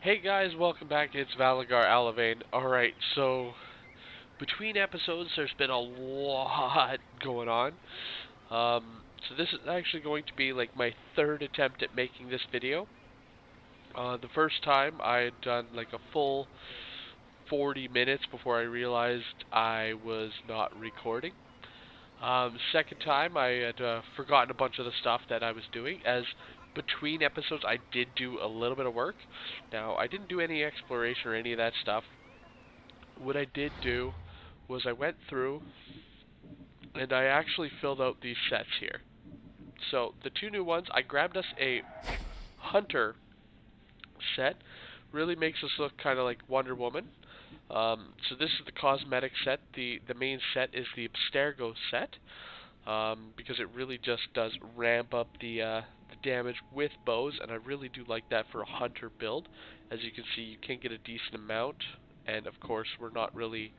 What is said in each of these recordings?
Hey guys, welcome back. It's Valagar Aloevain. Alright, so between episodes there's been a lot going on. So this is actually going to be like my third attempt at making this video. The first time I had done like a full 40 minutes before I realized I was not recording. Second time, I had forgotten a bunch of the stuff that I was doing. As between episodes, I did do a little bit of work. Now, I didn't do any exploration or any of that stuff. What I did do was I went through and I actually filled out these sets here. So, the two new ones, I grabbed us a Hunter set. Really makes us look kind of like Wonder Woman. So this is the cosmetic set. The main set is the Abstergo set. Because it really just does ramp up the damage with bows, and I really do like that for a hunter build. As you can see, you can get a decent amount, and of course, we're not really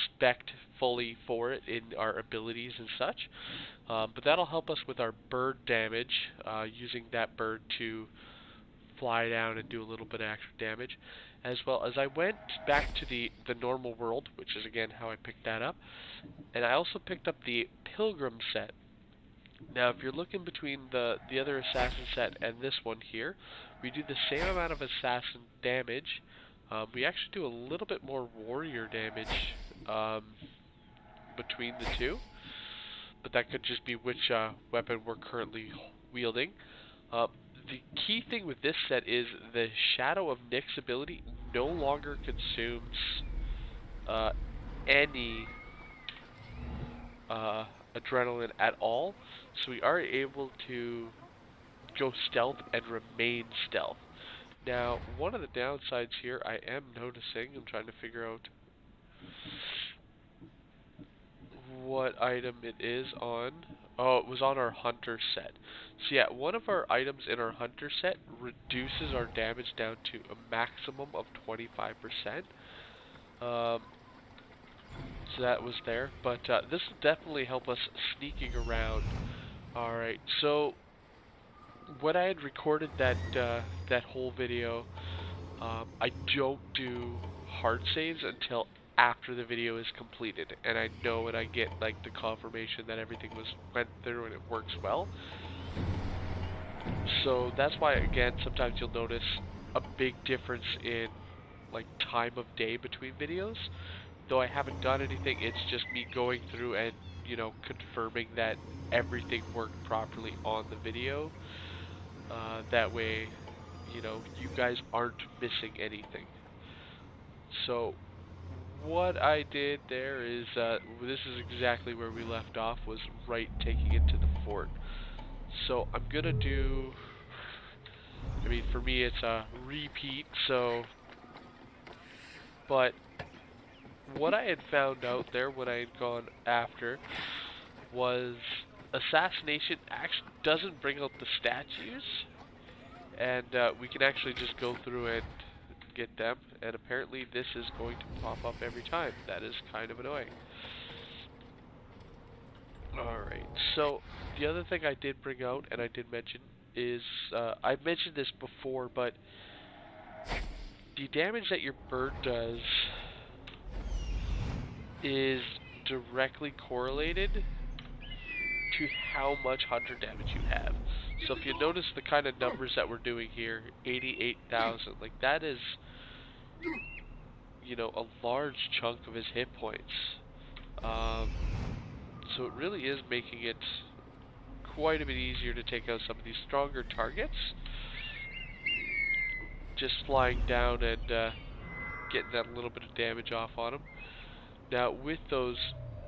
spec'd fully for it in our abilities and such. But that'll help us with our bird damage, using that bird to fly down and do a little bit of extra damage. As well as I went back to the normal world, which is again how I picked that up, and I also picked up the Pilgrim set. Now, if you're looking between the other assassin set and this one here, we do the same amount of assassin damage. We actually do a little bit more warrior damage between the two, but that could just be which weapon we're currently wielding. The key thing with this set is the Shadow of Nyx's ability no longer consumes any adrenaline at all, so we are able to go stealth and remain stealth. Now, one of the downsides here I am noticing, I'm trying to figure out what item it is on. Oh, it was on our hunter set. So yeah, one of our items in our hunter set reduces our damage down to a maximum of 25%. So that was there, but this will definitely help us sneaking around. Alright, so when I had recorded that whole video, I don't do hard saves until after the video is completed, and I know when I get like the confirmation that everything went through and it works well. So that's why again sometimes you'll notice a big difference in like time of day between videos. Though I haven't done anything, it's just me going through and confirming that everything worked properly on the video. That way, you guys aren't missing anything. So what I did there is, this is exactly where we left off, was right taking it to the fort. So I'm gonna do, I mean for me it's a repeat, so, but what I had found out there when I had gone after was assassination actually doesn't bring out the statues, and we can actually just go through and get them, and apparently this is going to pop up every time. That is kind of annoying. Alright, so the other thing I did bring out, and I did mention, is, I've mentioned this before, but the damage that your bird does is directly correlated to how much hunter damage you have. So if you notice the kind of numbers that we're doing here, 88,000, like that is, a large chunk of his hit points. So it really is making it quite a bit easier to take out some of these stronger targets. Just flying down and getting that little bit of damage off on them. Now with those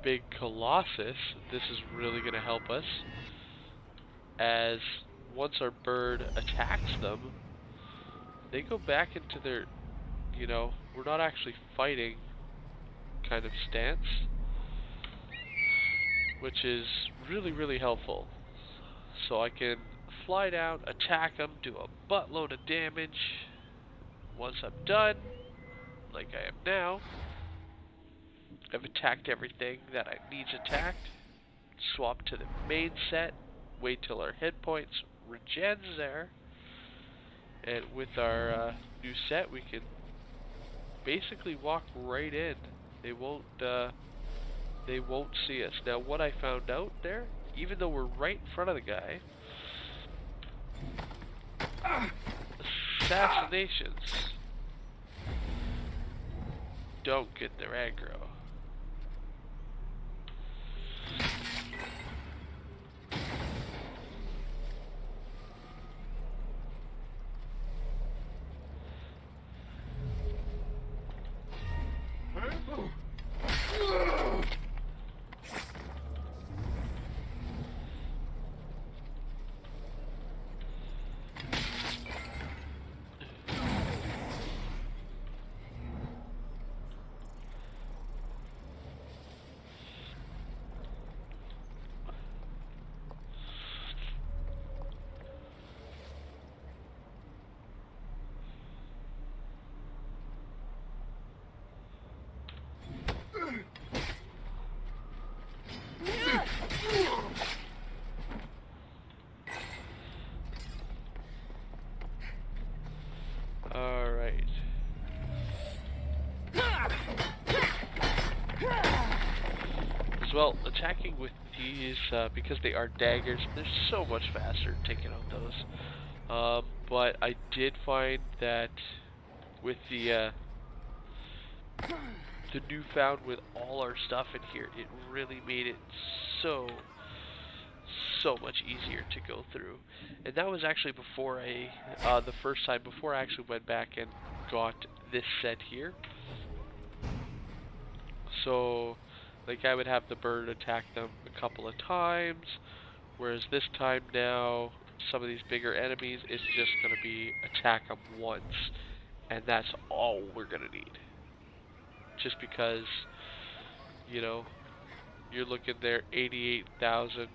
big Colossus, this is really going to help us, as once our bird attacks them, they go back into their, we're not actually fighting kind of stance, which is really, really helpful. So I can fly down, attack them, do a buttload of damage. Once I'm done, like I am now, I've attacked everything that I needs attacked. Swap to the main set, wait till our hit points regens there, And with our new set, we can basically walk right in. They won't see us. Now, what I found out there, even though we're right in front of the guy, assassinations don't get their aggro. Alright. As well, attacking with these, because they are daggers, they're so much faster taking out those. But I did find that with the newfound with all our stuff in here, it really made it so much easier to go through. And that was actually before the first time, before I actually went back and got this set here. So, like, I would have the bird attack them a couple of times, whereas this time now, some of these bigger enemies, it's just going to be attack them once, and that's all we're going to need. Just because, you know, you're looking there, 88,000.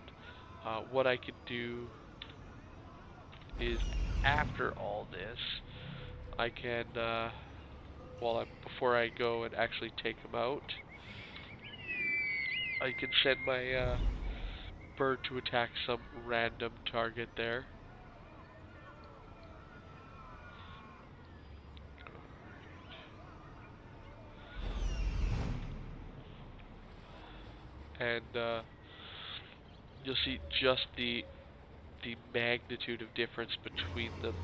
What I could do is, after all this, I can, before I go and actually take them out, I can send my bird to attack some random target there. And you'll see just the magnitude of difference between them.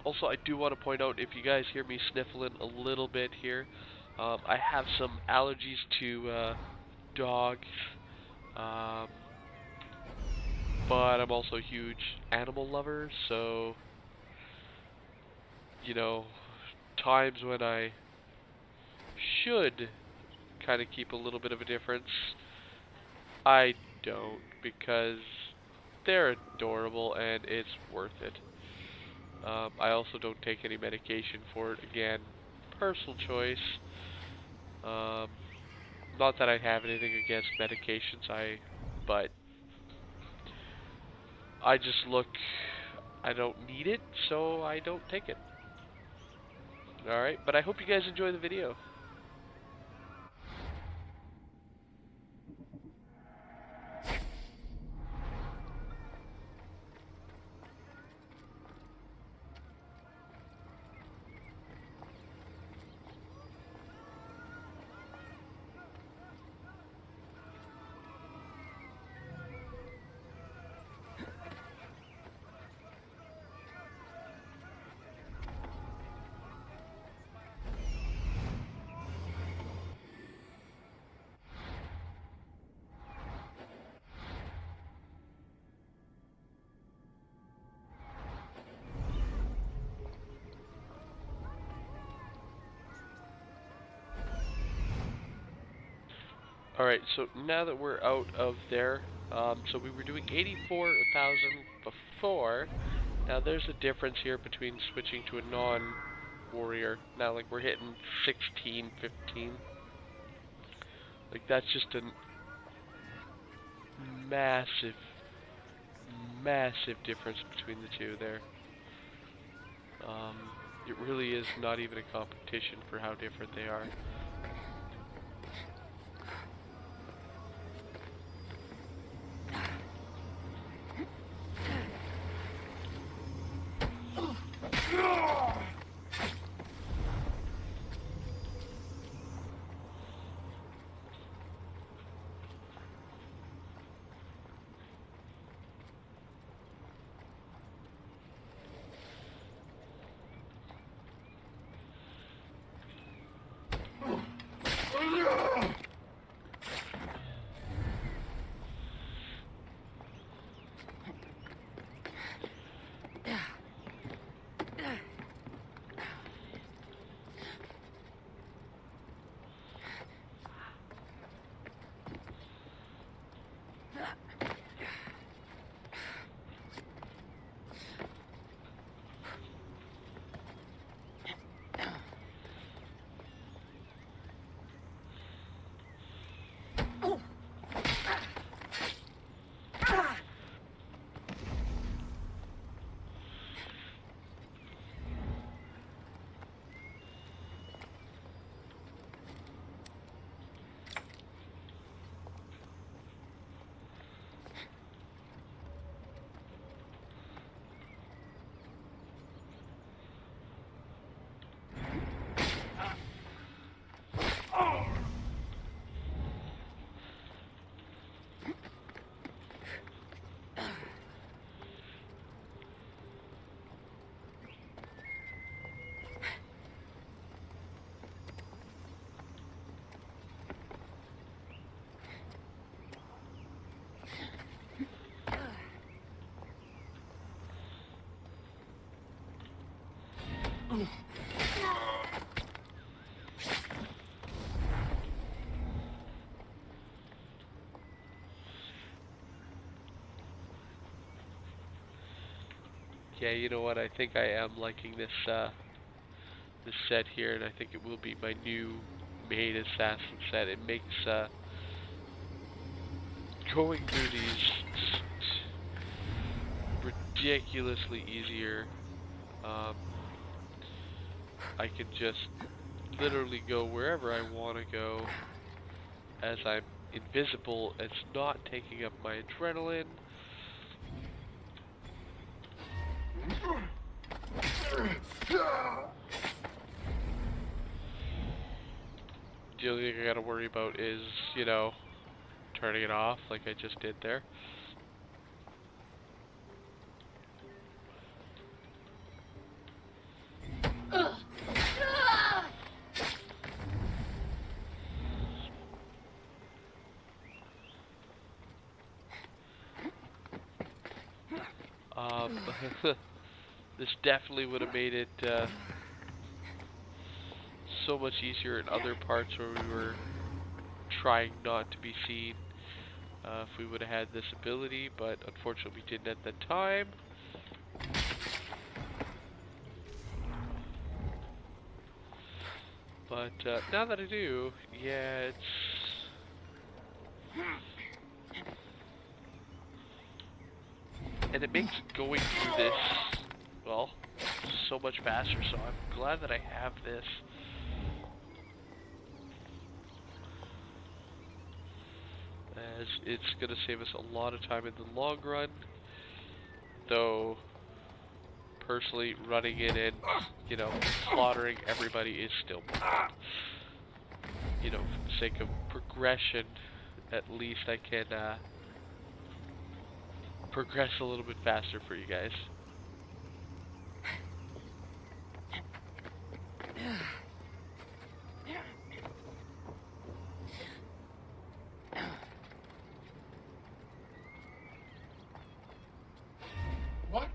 Also, I do want to point out, if you guys hear me sniffling a little bit here, I have some allergies to dogs, but I'm also a huge animal lover, so, you know, times when I should kind of keep a little bit of a difference, I don't, because they're adorable and it's worth it. I also don't take any medication for it. Again, personal choice. Not that I have anything against medications, but I just look, I don't need it, so I don't take it. Alright, but I hope you guys enjoy the video. Alright, so now that we're out of there, so we were doing 84,000 before. Now there's a difference here between switching to a non warrior. Now, like, we're hitting 16, 15. Like, that's just a massive, massive difference between the two there. It really is not even a competition for how different they are. Yeah, you know what? I think I am liking this this set here, and I think it will be my new main assassin set. It makes going through these ridiculously easier. Um, I can just literally go wherever I want to go as I'm invisible. It's not taking up my adrenaline. The only thing I gotta worry about is, you know, turning it off like I just did there. This definitely would have made it so much easier in other parts where we were trying not to be seen if we would have had this ability, but unfortunately we didn't at the time. But now that I do, yeah, it's... And it makes going through this, well, so much faster, so I'm glad that I have this. As it's going to save us a lot of time in the long run, though personally running in and, you know, slaughtering everybody is still bad. You know, for the sake of progression, at least I can progress a little bit faster for you guys. What?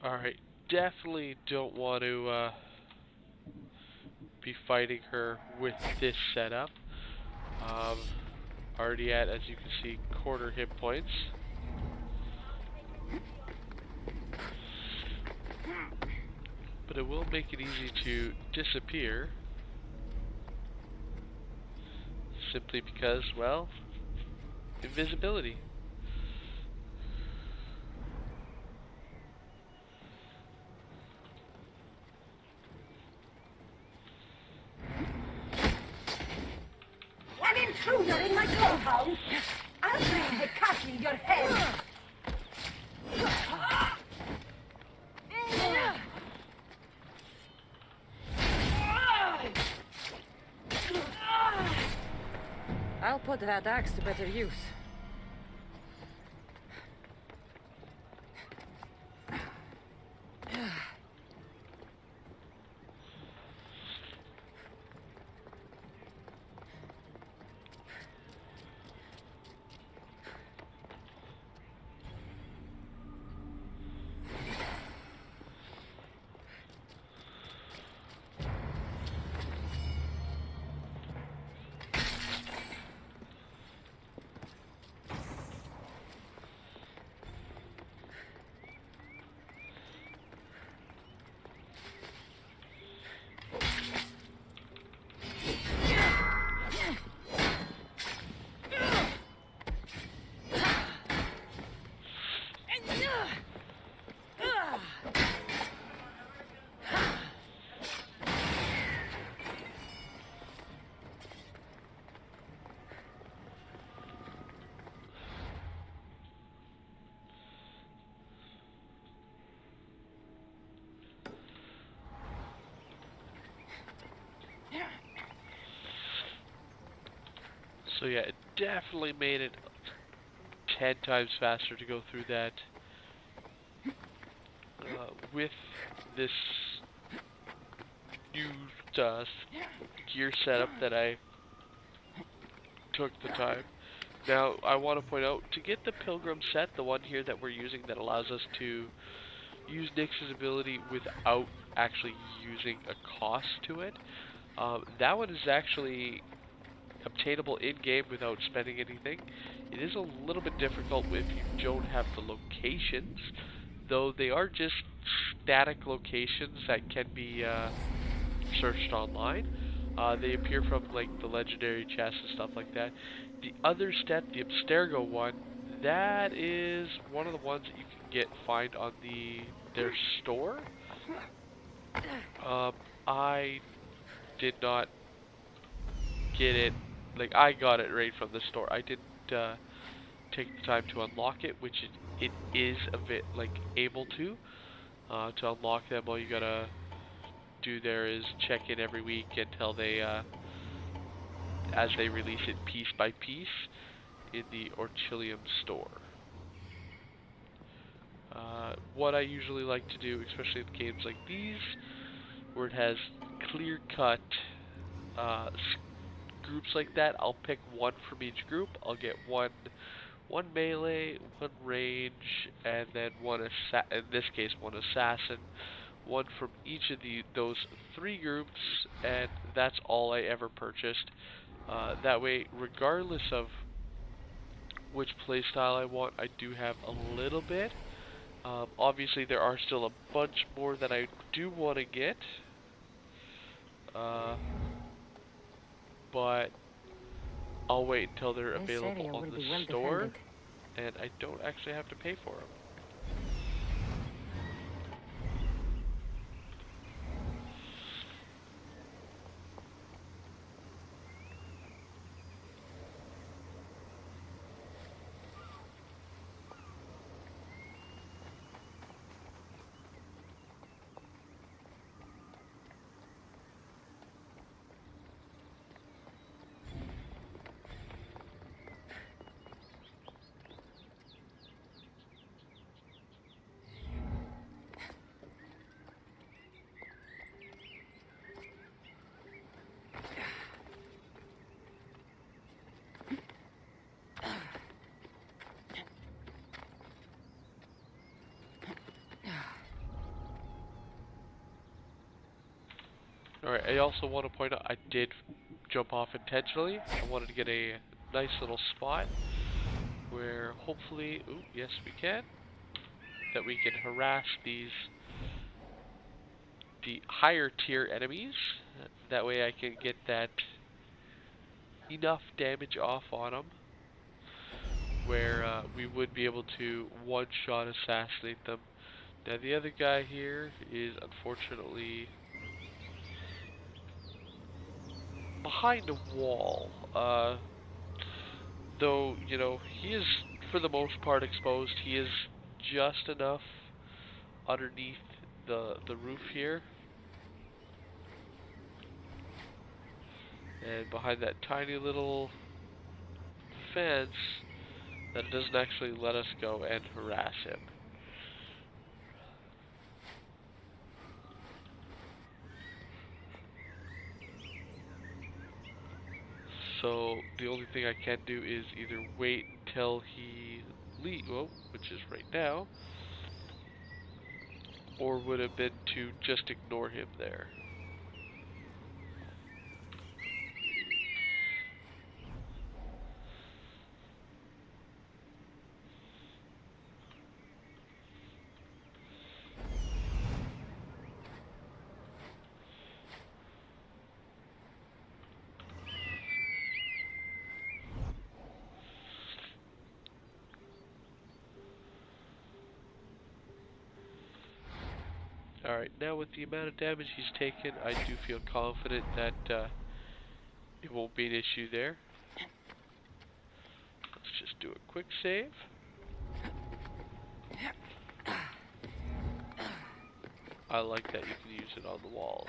Alright, definitely don't want to be fighting her with this setup. Um, already at, as you can see, quarter hit points. But it will make it easy to disappear. Simply because, well, invisibility. An intruder in my compound! I'll bring the cat in your head! I'll put that axe to better use. So yeah, it definitely made it 10 times faster to go through that with this new gear setup that I took the time. Now, I want to point out, to get the Pilgrim set, the one here that we're using that allows us to use Nyx's ability without actually using a cost to it, that one is actually obtainable in-game without spending anything. It is a little bit difficult if you don't have the locations, though they are just static locations that can be searched online. They appear from like the legendary chests and stuff like that. The other step, the Abstergo one, that is one of the ones that you can find on their store. I did not get it, like I got it right from the store. I didn't take the time to unlock it, which it is a bit like able to. To unlock them, all you gotta do there is check in every week until they, as they release it piece by piece in the Orchilium store. What I usually like to do, especially in games like these, where it has clear-cut groups like that, I'll pick one from each group. I'll get one melee, one range, and then in this case, one assassin. One from each of those three groups, and that's all I ever purchased. That way, regardless of which playstyle I want, I do have a little bit. Obviously, there are still a bunch more that I do want to get, but I'll wait until they're available on the store, and I don't actually have to pay for them. Alright, I also want to point out I did jump off intentionally. I wanted to get a nice little spot where hopefully, ooh, yes we can, that we can harass the higher tier enemies. That way I can get that enough damage off on them where we would be able to one-shot assassinate them. Now the other guy here is unfortunately behind a wall. Though, you know, he is for the most part exposed. He is just enough underneath the roof here. And behind that tiny little fence that it doesn't actually let us go and harass him. So the only thing I can do is either wait until he leaves, well, which is right now, or would have been to just ignore him there. Alright, now with the amount of damage he's taken, I do feel confident that it won't be an issue there. Let's just do a quick save. I like that you can use it on the walls.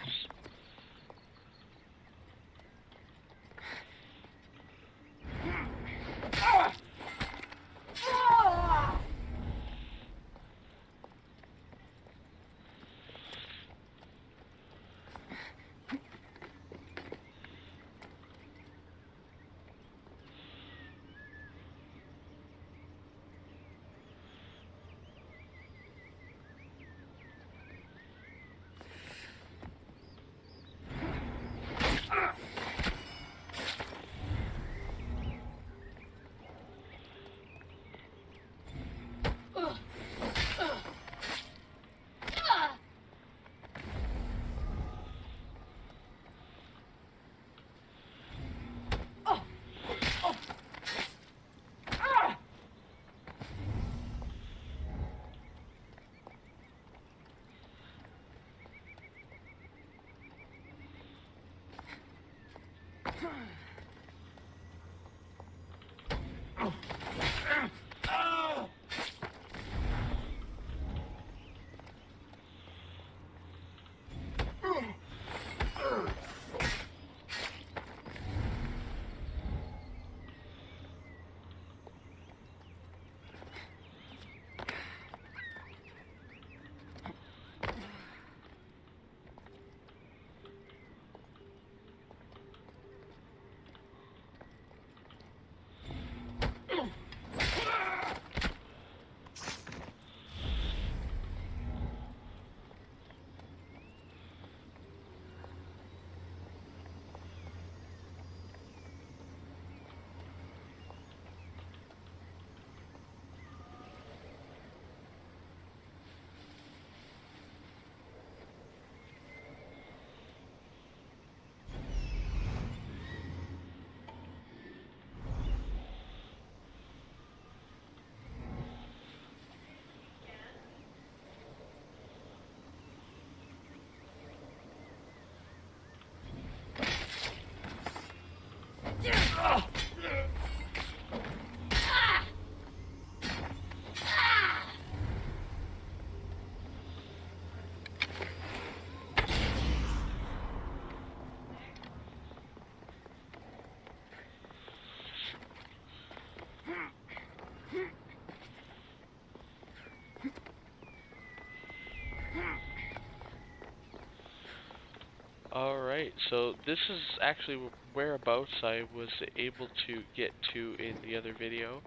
Alright, so this is actually whereabouts I was able to get to in the other video.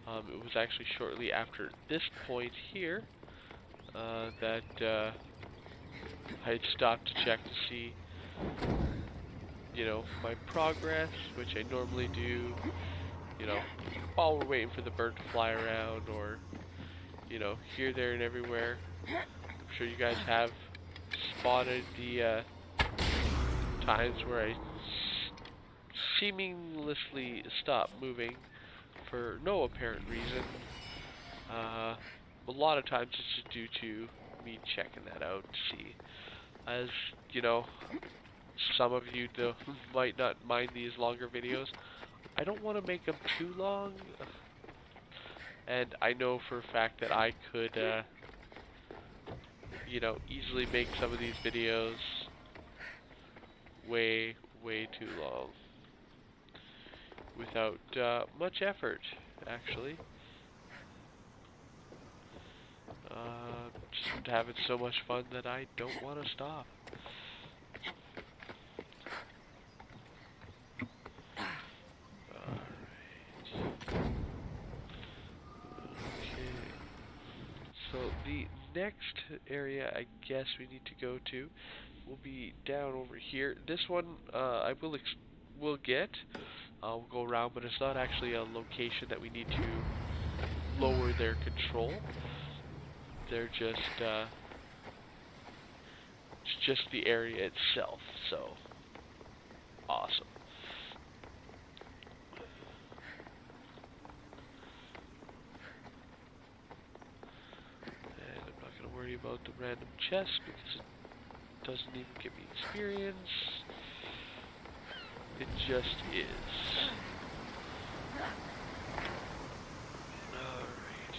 It was actually shortly after this point here that I had stopped to check to see my progress, which I normally do, you know, while we're waiting for the bird to fly around, or, here, there, and everywhere. I'm sure you guys have spotted the times where I seamlessly stop moving for no apparent reason. A lot of times it's just due to me checking that out to see. As, some of you might not mind these longer videos. I don't want to make them too long. And I know for a fact that I could, easily make some of these videos way, way too long. Without much effort, actually. Just having so much fun that I don't want to stop. So the next area I guess we need to go to will be down over here. This one I will get. We'll go around, but it's not actually a location that we need to lower their control. They're just it's just the area itself. So awesome. About the random chest because it doesn't even give me experience. It just is. Alright.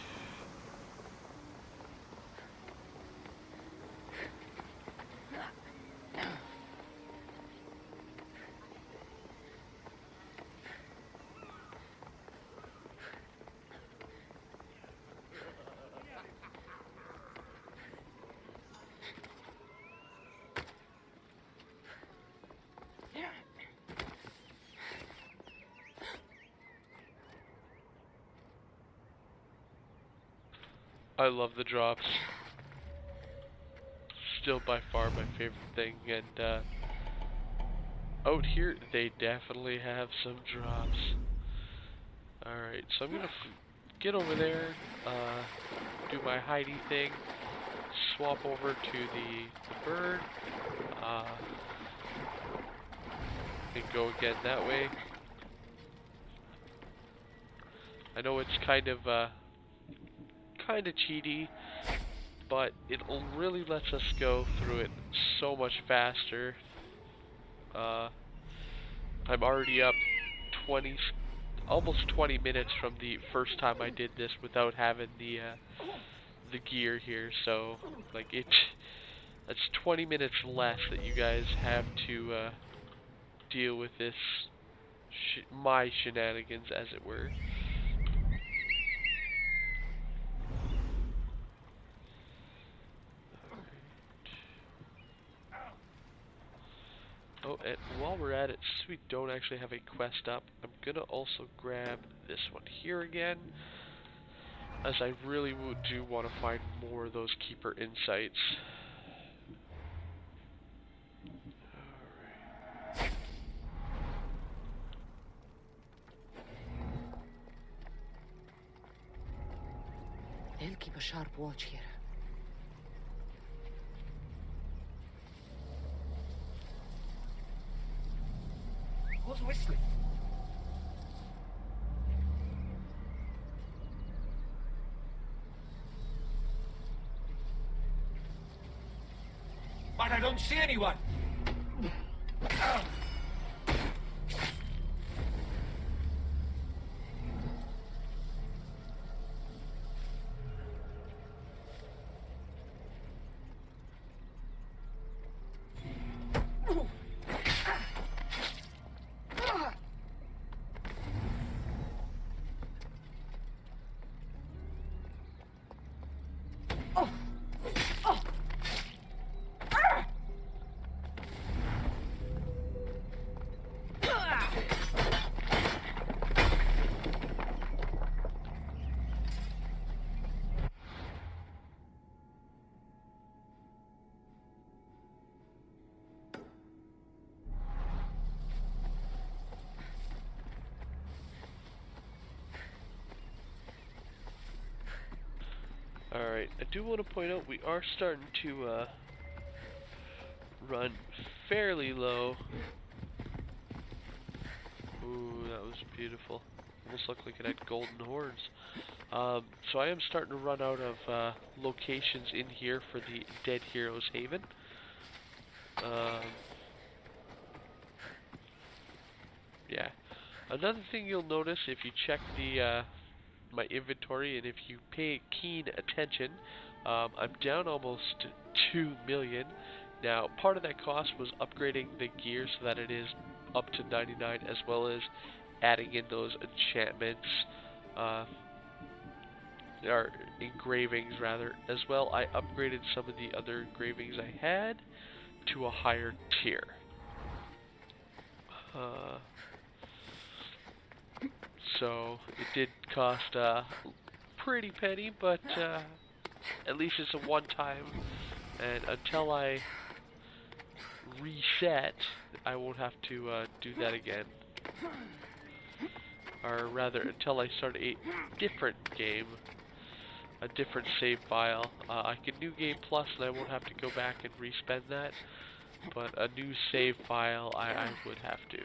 I love the drops. Still by far my favorite thing, and out here they definitely have some drops. Alright, so I'm gonna get over there, do my hidey thing, swap over to the bird, and go again that way. I know it's kind of cheaty, but it really lets us go through it so much faster. I'm already up almost 20 minutes from the first time I did this without having the gear here, so like that's 20 minutes less that you guys have to deal with this my shenanigans, as it were. Oh, and while we're at it, since we don't actually have a quest up, I'm gonna also grab this one here again, as I really do want to find more of those keeper insights. They'll keep a sharp watch here. Who's whistling? But I don't see anyone. Alright, I do want to point out we are starting to run fairly low. Ooh, that was beautiful. Almost looked like it had golden horns. So I am starting to run out of locations in here for the Dead Heroes Haven. Yeah. Another thing you'll notice if you check the my inventory and if you pay keen attention, I'm down almost 2 million. Now, part of that cost was upgrading the gear so that it is up to 99, as well as adding in those enchantments, or engravings rather. As well, I upgraded some of the other engravings I had to a higher tier. So it did cost a pretty penny, but at least it's a one-time, and until I reset, I won't have to do that again. Or rather, until I start a different game, a different save file. I can New Game Plus, and I won't have to go back and respend that, but a new save file, I would have to.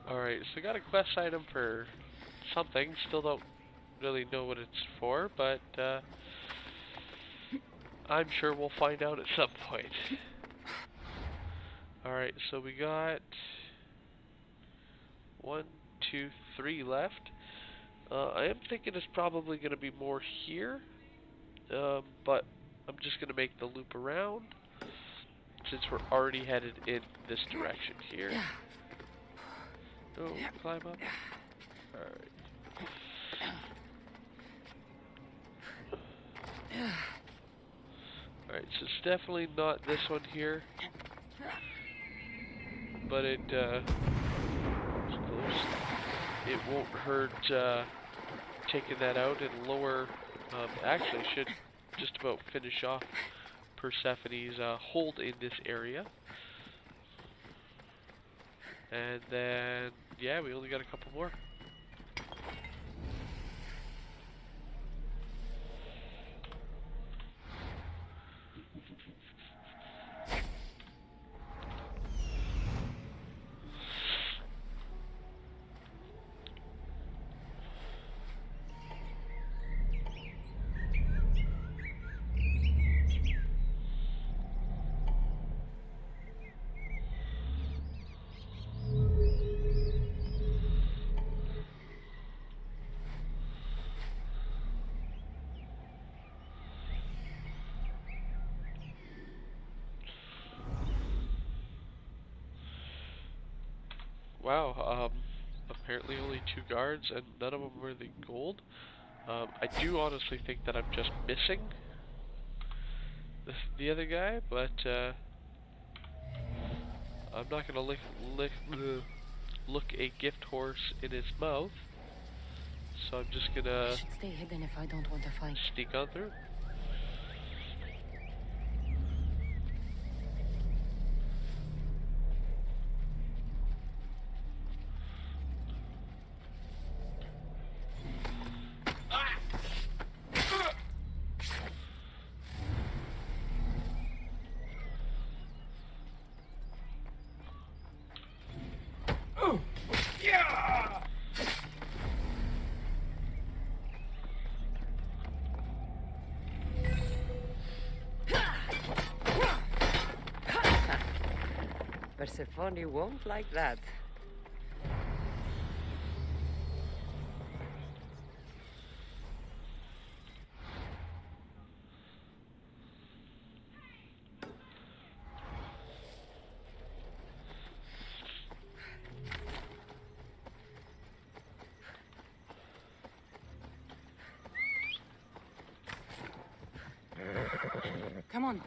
Alright, so I got a quest item for something. Still don't really know what it's for, but I'm sure we'll find out at some point. Alright, so we got 1, 2, 3 left. I am thinking it's probably going to be more here, but I'm just going to make the loop around since we're already headed in this direction here. Oh, climb up. Alright. Alright, so it's definitely not this one here. But it's close. It won't hurt taking that out and lower. Actually, should just about finish off Persephone's hold in this area. And then, yeah, we only got a couple more. Wow, apparently only 2 guards, and none of them were the gold. I do honestly think that I'm just missing the other guy, but I'm not gonna look a gift horse in his mouth, so I'm just gonna I should stay hidden if I don't want to fight. sneak on through. Persephone won't like that. Come on.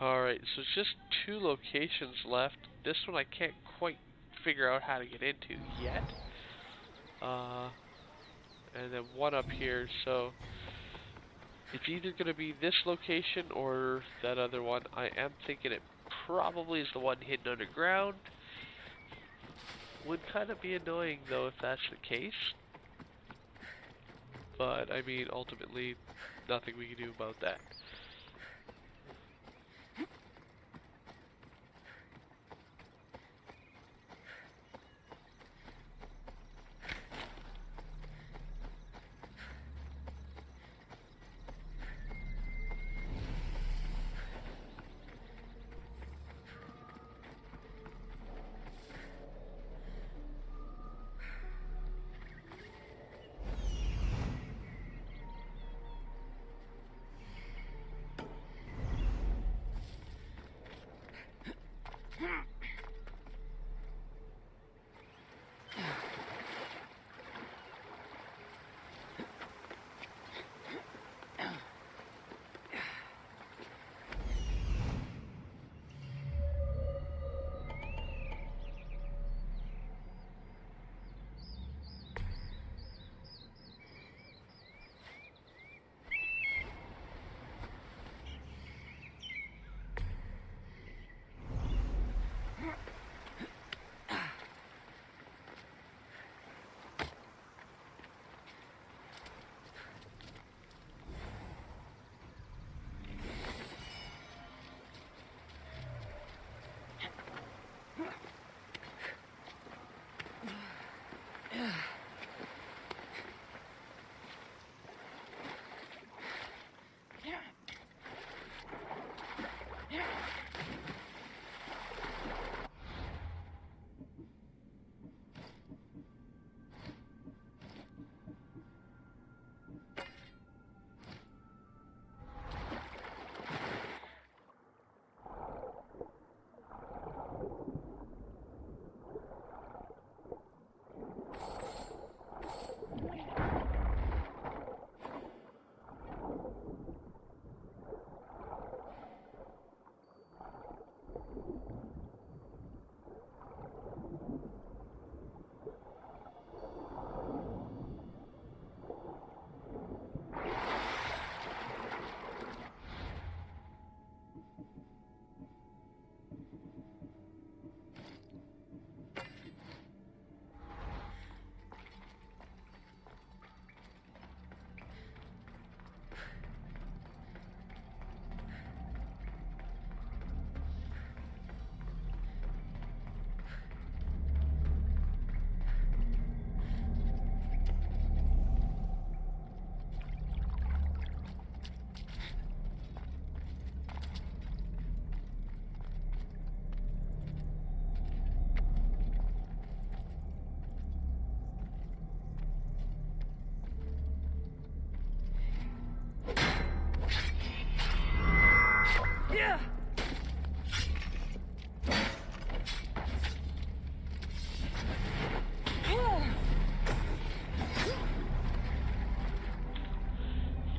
Alright, so it's just 2 locations left. This one I can't quite figure out how to get into yet. And then one up here, so it's either going to be this location or that other one. I am thinking it probably is the one hidden underground. Would kind of be annoying though if that's the case. But I mean, ultimately, nothing we can do about that.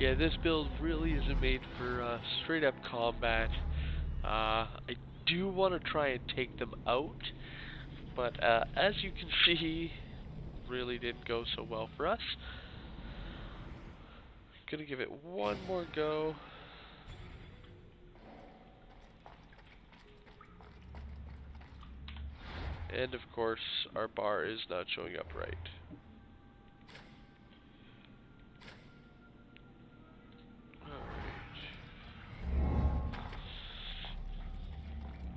Yeah, this build really isn't made for straight up combat. I do want to try and take them out, but as you can see, really didn't go so well for us. Gonna give it one more go. And of course, our bar is not showing up right. Alright.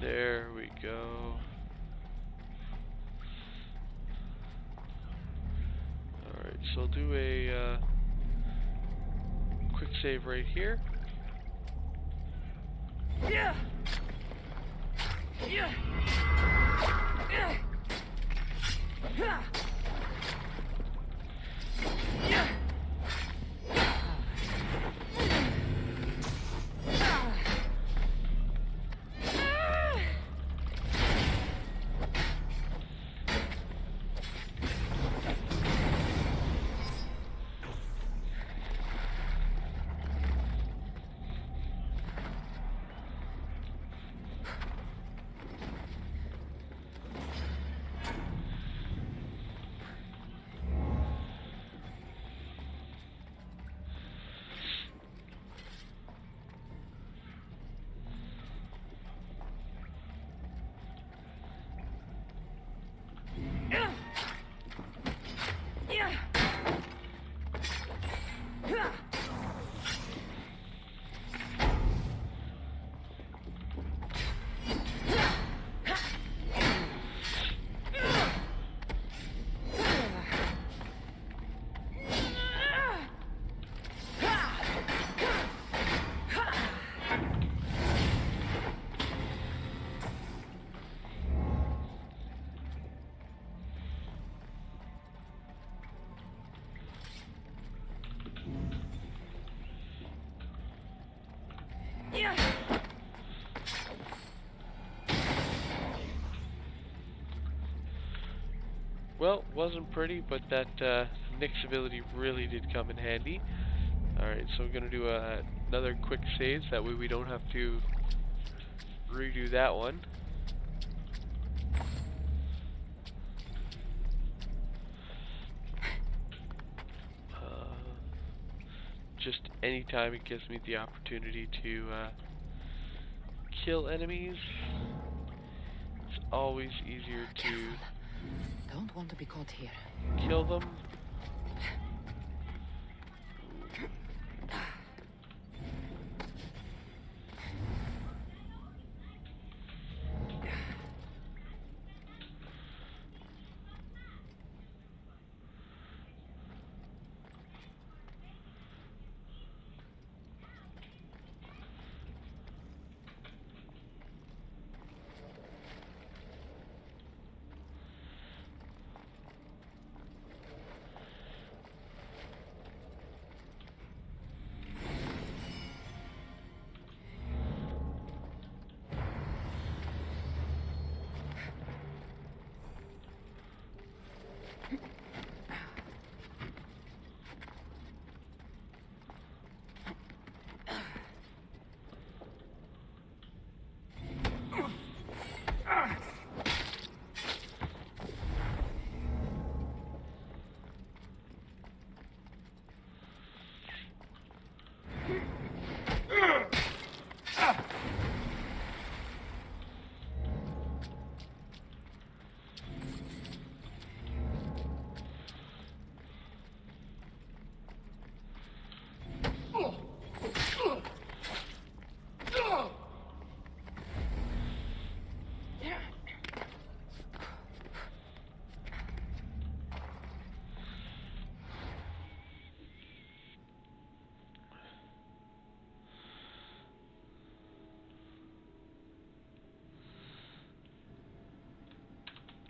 There we go. Alright, so I'll do a quick save right here. Yeah. Yeah. Yeah. Yeah. Yeah. Well, wasn't pretty, but that Nyx ability really did come in handy. Alright, so I'm gonna do another quick save, so that way we don't have to redo that one. Just anytime it gives me the opportunity to kill enemies, it's always easier to Don't want to be caught here. kill them.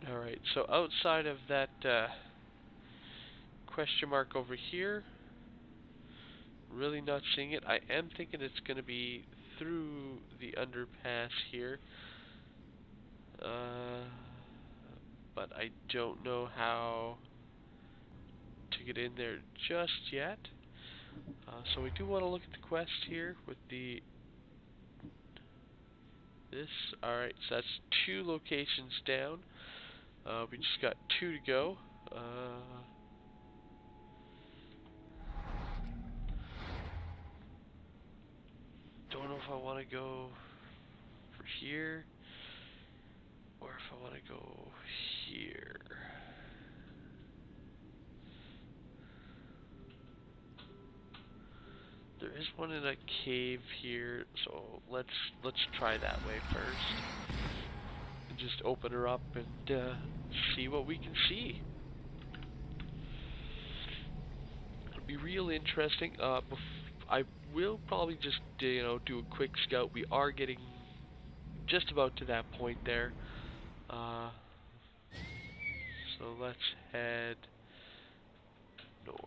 Alright, so outside of that question mark over here, really not seeing it. I am thinking it's going to be through the underpass here, but I don't know how to get in there just yet. So we do want to look at the quest here with the this. Alright, so that's 2 locations down. We just got 2 to go. Don't know if I want to go for here or if I want to go here. There is one in a cave here, so let's try that way first. And just open her up and see what we can see. It'll be real interesting. I will probably just do a quick scout. We are getting just about to that point there. So let's head north.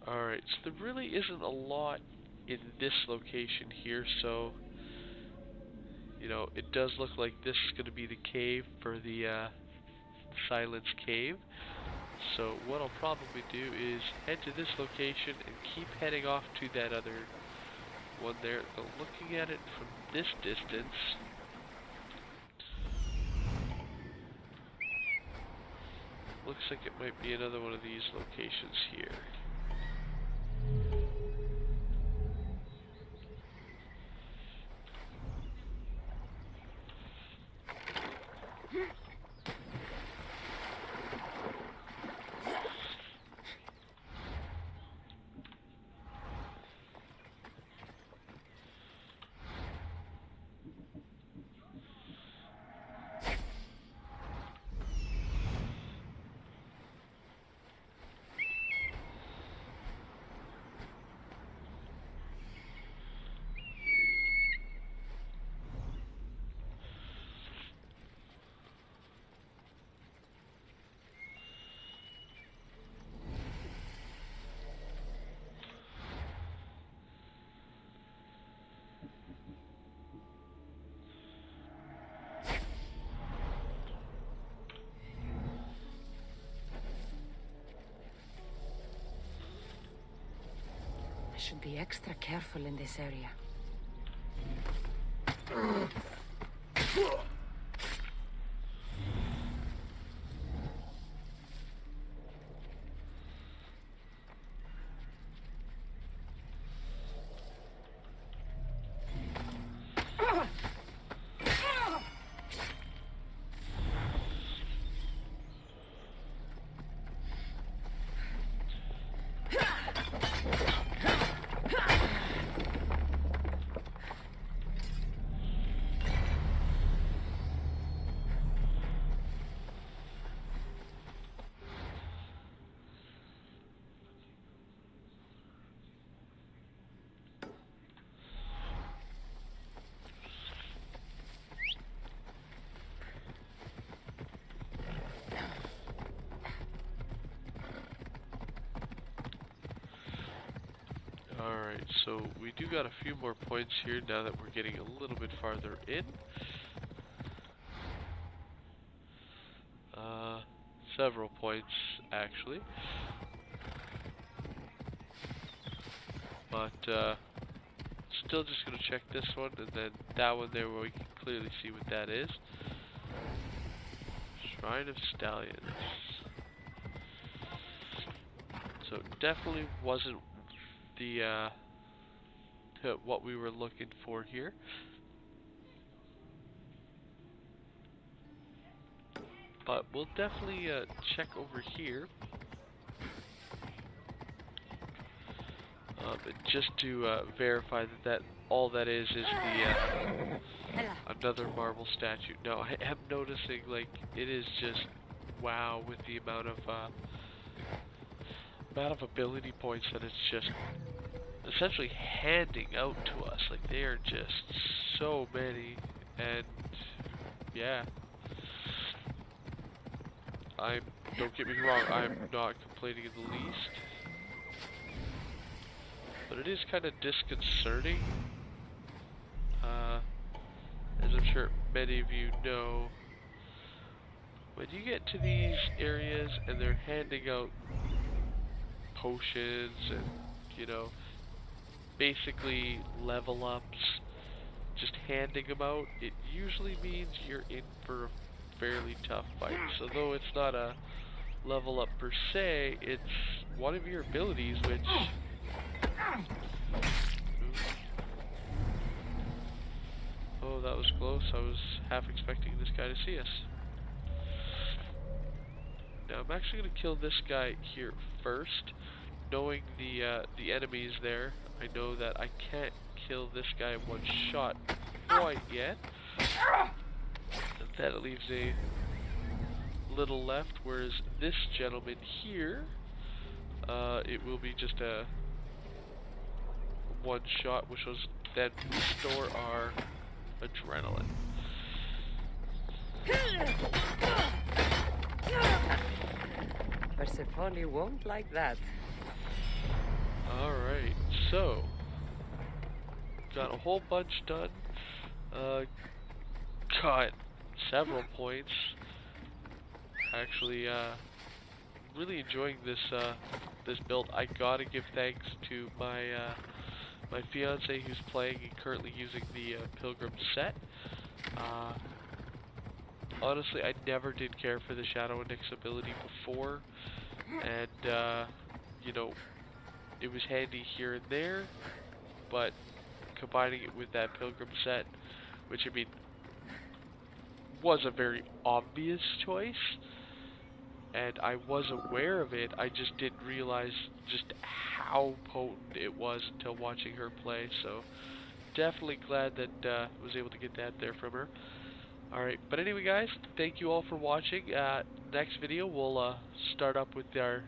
Alright, so there really isn't a lot in this location here, so it does look like this is going to be the cave for the Silence Cave. So what I'll probably do is head to this location and keep heading off to that other one there. But looking at it from this distance, looks like it might be another one of these locations here. I should be extra careful in this area. Alright, so we do got a few more points here now that we're getting a little bit farther in. Several points, actually. But, still just going to check this one, and then that one there where we can clearly see what that is. Shrine of Stallions. So definitely wasn't the what we were looking for here. But we'll definitely check over here. And just to verify that all that is the another marble statue. No, I am noticing like it is just wow with the amount of ability points that it's just essentially handing out to us. Like they are just so many, and yeah, don't get me wrong, I'm not complaining in the least. But it is kind of disconcerting, as I'm sure many of you know, when you get to these areas and they're handing out potions and, you know, basically level ups, just handing them out, it usually means you're in for a fairly tough fight. So though it's not a level up per se, it's one of your abilities which... Oh, that was close. I was half expecting this guy to see us. Now I'm actually going to kill this guy here first. Knowing the enemies there, I know that I can't kill this guy in one shot quite yet. And that leaves a little left, whereas this gentleman here, it will be just a one shot, which will then restore our adrenaline. Persephone won't like that. Alright, so got a whole bunch done. Got several points. Actually, really enjoying this this build. I gotta give thanks to my my fiance who's playing and currently using the Pilgrim set. Honestly, I never did care for the Shadow and Nyx ability before, and you know, it was handy here and there, but combining it with that Pilgrim set, which I mean was a very obvious choice, and I was aware of it, I just didn't realize just how potent it was until watching her play, so definitely glad that I was able to get that there from her. Alright, but anyway guys, thank you all for watching. Next video we'll start up with our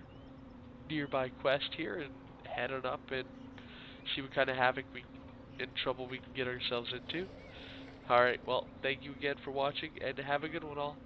nearby quest here and head on up and see what kind of havoc and trouble we can get ourselves into. Alright, well, thank you again for watching and have a good one all.